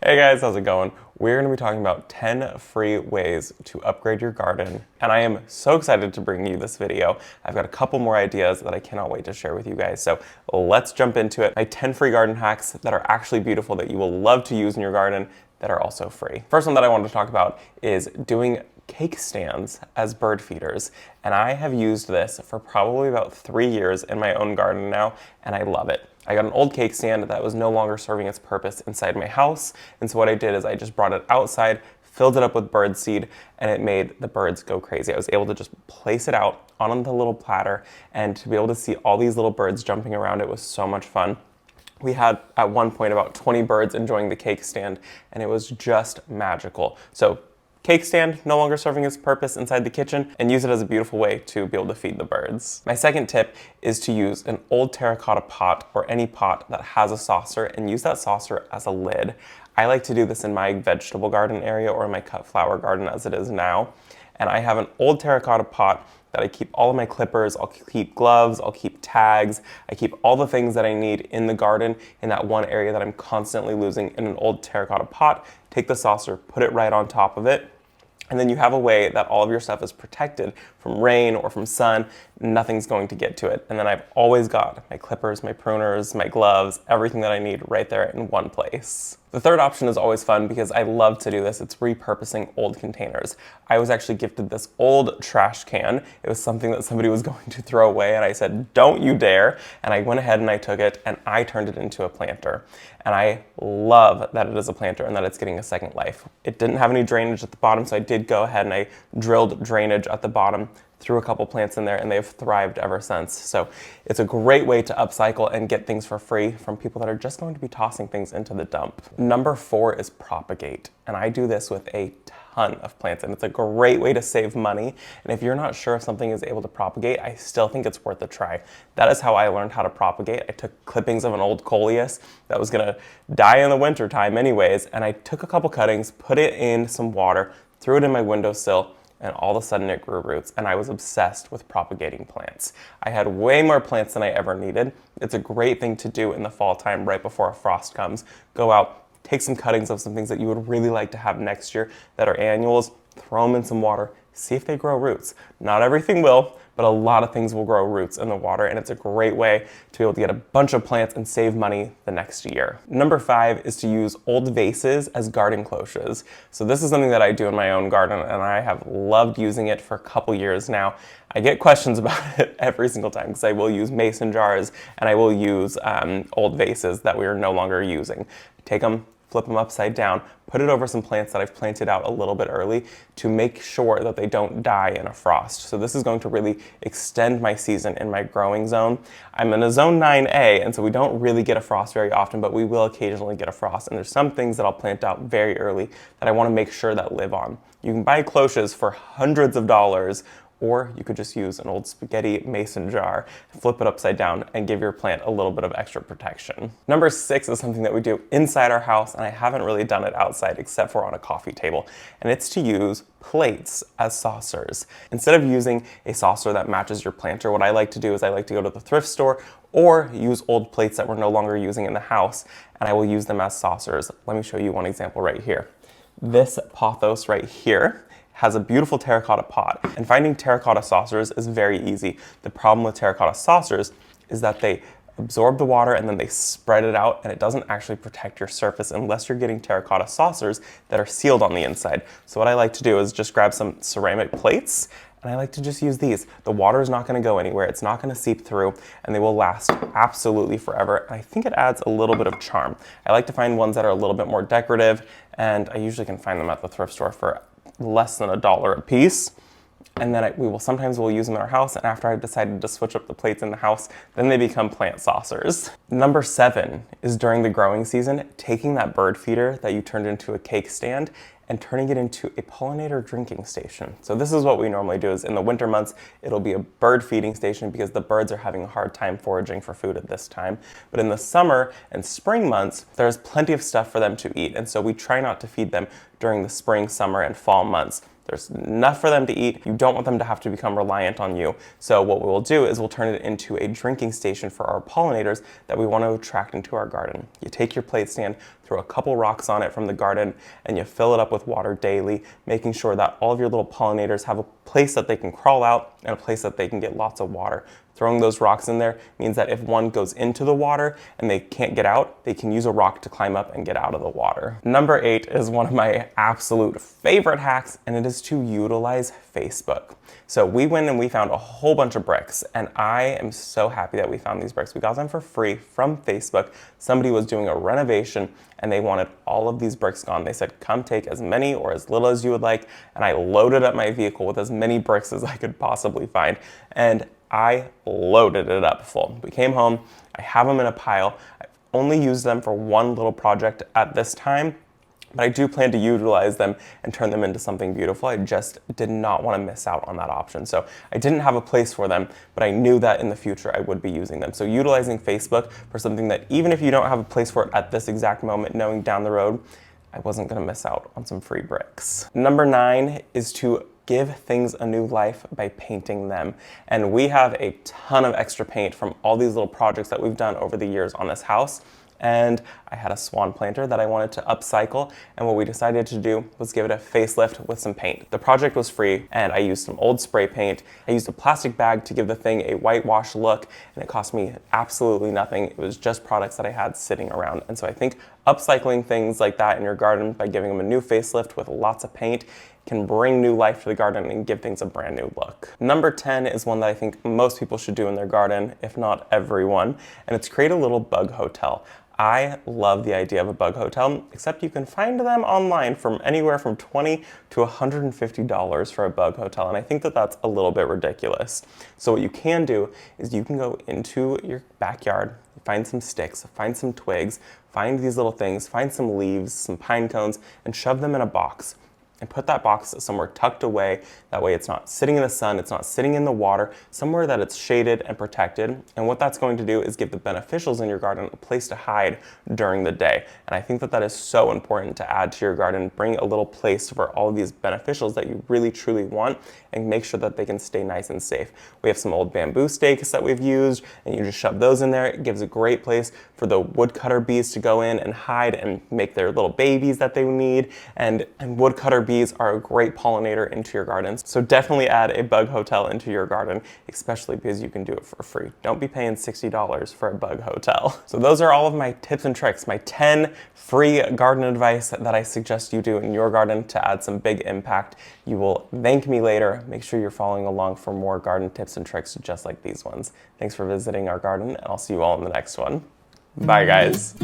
Hey guys, how's it going? We're going to be talking about 10 free ways to upgrade your garden, and I am so excited to bring you this video. I've got a couple more ideas that I cannot wait to share with you guys, so let's jump into it. My 10 free garden hacks that are actually beautiful that you will love to use in your garden that are also free. First one that I wanted to talk about is doing cake stands as bird feeders, and I have used this for probably about 3 years in my own garden now, and I love it. I got an old cake stand that was no longer serving its purpose inside my house, and so what I did is I just brought it outside, filled it up with bird seed, and it made the birds go crazy. I was able to just place it out on the little platter, and to be able to see all these little birds jumping around, it was so much fun. We had at one point about 20 birds enjoying the cake stand, and it was just magical. So cake stand, no longer serving its purpose inside the kitchen, and use it as a beautiful way to be able to feed the birds. My second tip is to use an old terracotta pot or any pot that has a saucer and use that saucer as a lid. I like to do this in my vegetable garden area or my cut flower garden as it is now. And I have an old terracotta pot that I keep all of my clippers, I'll keep gloves, I'll keep tags, I keep all the things that I need in the garden in that one area that I'm constantly losing in an old terracotta pot. Take the saucer, put it right on top of it, and then you have a way that all of your stuff is protected from rain or from sun. Nothing's going to get to it. And then I've always got my clippers, my pruners, my gloves, everything that I need right there in one place. The third option is always fun because I love to do this. It's repurposing old containers. I was actually gifted this old trash can. It was something that somebody was going to throw away, and I said, don't you dare. And I went ahead and I took it and I turned it into a planter. And I love that it is a planter and that it's getting a second life. It didn't have any drainage at the bottom, so I did go ahead and I drilled drainage at the bottom, threw a couple plants in there, and they've thrived ever since. So it's a great way to upcycle and get things for free from people that are just going to be tossing things into the dump. Number 4 is propagate, and I do this with a ton of plants, and it's a great way to save money. And if you're not sure if something is able to propagate, I still think it's worth a try. That is how I learned how to propagate. I took clippings of an old coleus that was gonna die in the winter time anyways, and I took a couple cuttings, put it in some water, threw it in my windowsill, and all of a sudden it grew roots, and I was obsessed with propagating plants. I had way more plants than I ever needed. It's a great thing to do in the fall time right before a frost comes. Go out, take some cuttings of some things that you would really like to have next year that are annuals, throw them in some water, see if they grow roots. Not everything will, but a lot of things will grow roots in the water, and it's a great way to be able to get a bunch of plants and save money the next year. Number 5 is to use old vases as garden cloches. So this is something that I do in my own garden, and I have loved using it for a couple years now. I get questions about it every single time because I will use mason jars and I will use old vases that we are no longer using. Take them, flip them upside down, put it over some plants that I've planted out a little bit early to make sure that they don't die in a frost. So this is going to really extend my season in my growing zone. I'm in a zone 9A, and so we don't really get a frost very often, but we will occasionally get a frost. And there's some things that I'll plant out very early that I want to make sure that live on. You can buy cloches for hundreds of dollars, or you could just use an old spaghetti mason jar, flip it upside down, and give your plant a little bit of extra protection. Number 6 is something that we do inside our house, and I haven't really done it outside except for on a coffee table, and it's to use plates as saucers. Instead of using a saucer that matches your planter, what I like to do is I like to go to the thrift store or use old plates that we're no longer using in the house, and I will use them as saucers. Let me show you one example right here. This pothos right here has a beautiful terracotta pot, and finding terracotta saucers is very easy. The problem with terracotta saucers is that they absorb the water and then they spread it out, and it doesn't actually protect your surface unless you're getting terracotta saucers that are sealed on the inside. So what I like to do is just grab some ceramic plates, and I like to just use these. The water is not going to go anywhere, it's not going to seep through, and they will last absolutely forever. And I think it adds a little bit of charm. I like to find ones that are a little bit more decorative, and I usually can find them at the thrift store for less than $1 a piece. And then sometimes we'll use them in our house, and after I've decided to switch up the plates in the house, then they become plant saucers. Number 7 is during the growing season, taking that bird feeder that you turned into a cake stand and turning it into a pollinator drinking station. So this is what we normally do is in the winter months, it'll be a bird feeding station because the birds are having a hard time foraging for food at this time. But in the summer and spring months, there's plenty of stuff for them to eat. And so we try not to feed them during the spring, summer, and fall months. There's enough for them to eat. You don't want them to have to become reliant on you. So what we will do is we'll turn it into a drinking station for our pollinators that we want to attract into our garden. You take your plate stand, throw a couple rocks on it from the garden, and you fill it up with water daily, making sure that all of your little pollinators have a place that they can crawl out and a place that they can get lots of water. Throwing those rocks in there means that if one goes into the water and they can't get out, they can use a rock to climb up and get out of the water. Number 8 is one of my absolute favorite hacks, and it is to utilize Facebook. So we went and we found a whole bunch of bricks, and I am so happy that we found these bricks. We got them for free from Facebook. Somebody was doing a renovation and they wanted all of these bricks gone. They said, come take as many or as little as you would like. And I loaded up my vehicle with as many bricks as I could possibly find. And I loaded it up full. We came home, I have them in a pile. I've only used them for one little project at this time, but I do plan to utilize them and turn them into something beautiful. I just did not want to miss out on that option. So I didn't have a place for them, but I knew that in the future I would be using them. So utilizing Facebook for something that even if you don't have a place for it at this exact moment, knowing down the road, I wasn't going to miss out on some free bricks. Number 9 is to give things a new life by painting them. And we have a ton of extra paint from all these little projects that we've done over the years on this house. And I had a swan planter that I wanted to upcycle, and what we decided to do was give it a facelift with some paint. The project was free, and I used some old spray paint. I used a plastic bag to give the thing a whitewash look, and it cost me absolutely nothing. It was just products that I had sitting around. And so I think upcycling things like that in your garden by giving them a new facelift with lots of paint can bring new life to the garden and give things a brand new look. Number 10 is one that I think most people should do in their garden, if not everyone, and it's create a little bug hotel. I love the idea of a bug hotel, except you can find them online from anywhere from $20 to $150 for a bug hotel, and I think that that's a little bit ridiculous. So what you can do is you can go into your backyard, find some sticks, find some twigs, find these little things, find some leaves, some pine cones, and shove them in a box. And put that box somewhere tucked away. That way it's not sitting in the sun, it's not sitting in the water, somewhere that it's shaded and protected. And what that's going to do is give the beneficials in your garden a place to hide during the day. And I think that that is so important to add to your garden. Bring a little place for all of these beneficials that you really truly want and make sure that they can stay nice and safe. We have some old bamboo stakes that we've used, and you just shove those in there. It gives a great place for the woodcutter bees to go in and hide and make their little babies that they need. And woodcutter bees are a great pollinator into your gardens. So definitely add a bug hotel into your garden, especially because you can do it for free. Don't be paying $60 for a bug hotel. So those are all of my tips and tricks, my 10 free garden advice that I suggest you do in your garden to add some big impact. You will thank me later. Make sure you're following along for more garden tips and tricks just like these ones. Thanks for visiting our garden, and I'll see you all in the next one. Bye, guys.